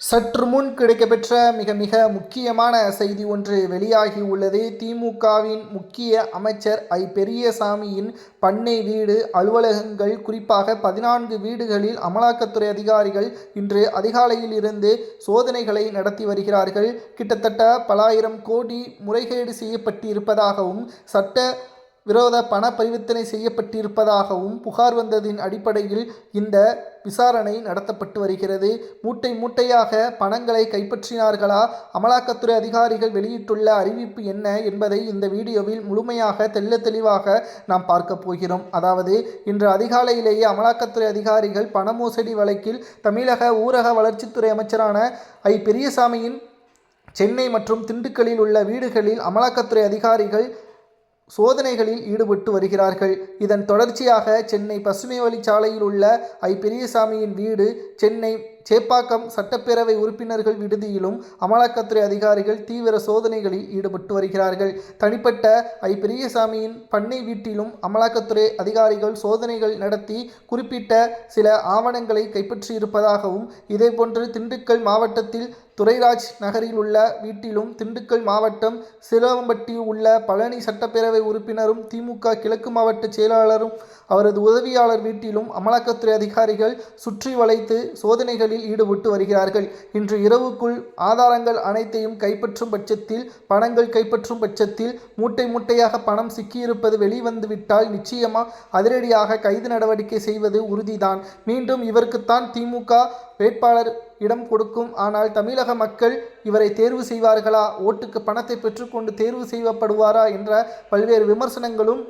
சற்று முன் கிடைக்கப்பெற்ற மிக மிக முக்கியமான செய்தி ஒன்று வெளியாகி உள்ளது. திமுகவின் முக்கிய அமைச்சர் பெரியசாமியின் பண்ணை வீடு, அலுவலகங்கள், குறிப்பாக 14 வீடுகளில் அமலாக்கத்துறை அதிகாரிகள் இன்று அதிகாலையில் இருந்து சோதனைகளை நடத்தி வருகிறார்கள். கிட்டத்தட்ட பல ஆயிரம் கோடி முறைகேடு செய்யப்பட்டிருப்பதாகவும் சட்ட விரோத பண பரிவர்த்தனை செய்யப்பட்டிருப்பதாகவும் புகார் வந்ததின் அடிப்படையில் இந்த விசாரணை நடத்தப்பட்டு வருகிறது. மூட்டை மூட்டையாக பணங்களை கைப்பற்றினார்களா? அமலாக்கத்துறை அதிகாரிகள் வெளியிட்டுள்ள அறிவிப்பு என்ன என்பதை இந்த வீடியோவில் முழுமையாக தெளிவாக நாம் பார்க்க போகிறோம். அதாவது இன்று அதிகாலையிலேயே அமலாக்கத்துறை அதிகாரிகள் பண மோசடி வழக்கில் தமிழக ஊரக வளர்ச்சித்துறை அமைச்சரான பெரியசாமியின் சென்னை மற்றும் திண்டுக்கல்லில் உள்ள வீடுகளில் அமலாக்கத்துறை அதிகாரிகள் சோதனைகளில் ஈடுபட்டு வருகிறார்கள். இதன் தொடர்ச்சியாக சென்னை பசுமை வழிச்சாலையில் உள்ள பெரியசாமியின் வீடு, சென்னை சேப்பாக்கம் சட்டப்பேரவை உறுப்பினர்கள் விடுதியிலும் அமலாக்கத்துறை அதிகாரிகள் தீவிர சோதனைகளில் ஈடுபட்டு வருகிறார்கள். தனிப்பட்ட பெரியசாமியின் பண்ணை வீட்டிலும் அமலாக்கத்துறை அதிகாரிகள் சோதனைகள் நடத்தி குறிப்பிட்ட சில ஆவணங்களை கைப்பற்றியிருப்பதாகவும், இதேபோன்று திண்டுக்கல் மாவட்டத்தில் துரைராஜ் நகரில் உள்ள வீட்டிலும், திண்டுக்கல் மாவட்டம் சிலவம்பட்டியில் உள்ள பழனி சட்டப்பேரவை உறுப்பினரும் திமுக கிழக்கு மாவட்ட செயலாளரும் அவரது உதவியாளர் வீட்டிலும் அமலாக்கத்துறை அதிகாரிகள் சுற்றி வளைத்து சோதனைகளில் ஈடுபட்டு வருகிறார்கள். இன்று இரவுக்குள் ஆதாரங்கள் அனைத்தையும் கைப்பற்றும் பட்சத்தில், பணங்கள் கைப்பற்றும் பட்சத்தில், மூட்டை மூட்டையாக பணம் சிக்கியிருப்பது வெளிவந்துவிட்டால் நிச்சயமாக அதிரடியாக கைது நடவடிக்கை செய்வது உறுதிதான். மீண்டும் இவருக்குத்தான் திமுக வேட்பாளர் இடம் கொடுக்கும். ஆனால் தமிழக மக்கள் இவரை தேர்வு செய்வார்களா? ஓட்டுக்கு பணத்தை பெற்றுக்கொண்டு தேர்வு செய்யப்படுவாரா என்ற பல்வேறு விமர்சனங்களும்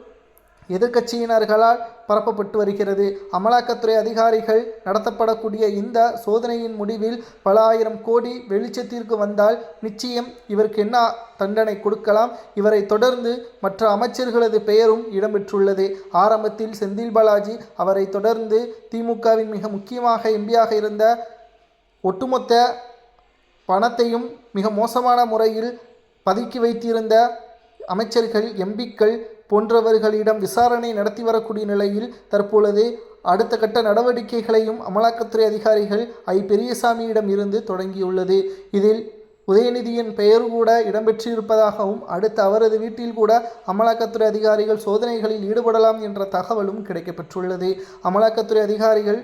எதிர்க்கட்சியினர்களால் பரப்பப்பட்டு வருகிறது. அமலாக்கத்துறை அதிகாரிகள் நடத்தப்படக்கூடிய இந்த சோதனையின் முடிவில் பல ஆயிரம் கோடி வெளிச்சத்திற்கு வந்தால் நிச்சயம் இவருக்கு என்ன தண்டனை கொடுக்கலாம். இவரை தொடர்ந்து மற்ற அமைச்சர்களது பெயரும் இடம்பெற்றுள்ளது. ஆரம்பத்தில் செந்தில் பாலாஜி, அவரை தொடர்ந்து திமுகவின் மிக முக்கியமாக எம்பியாக இருந்த ஒட்டுமொத்த பணத்தையும் மிக மோசமான முறையில் பதுக்கி வைத்திருந்த அமைச்சர்கள், எம்பிக்கள் போன்றவர்களிடம் விசாரணை நடத்தி வரக்கூடிய நிலையில் தற்பொழுது அடுத்த கட்ட நடவடிக்கைகளையும் அமலாக்கத்துறை அதிகாரிகள் பெரியசாமியிடம் இருந்து தொடங்கியுள்ளது. இதில் உதயநிதியின் பெயர் கூட இடம்பெற்றிருப்பதாகவும், அடுத்து அவரது வீட்டில் கூட அமலாக்கத்துறை அதிகாரிகள் சோதனைகளில் ஈடுபடலாம் என்ற தகவலும் கிடைக்கப்பெற்றுள்ளது. அமலாக்கத்துறை அதிகாரிகள்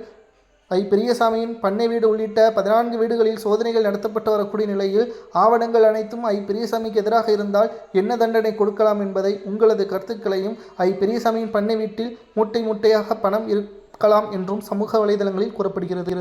பெரியசாமியின் பண்ணை வீடு உள்ளிட்ட 14 வீடுகளில் சோதனைகள் நடத்தப்பட்டு வரக்கூடிய நிலையில் ஆவணங்கள் அனைத்தும் பெரியசாமிக்கு எதிராக இருந்தால் என்ன தண்டனை கொடுக்கலாம் என்பதை உங்களது கருத்துக்களையும் பெரியசாமியின் பண்ணை வீட்டில் மூட்டை மூட்டையாக பணம் இருக்கலாம் என்றும் சமூக வலைதளங்களில் கூறப்படுகிறது.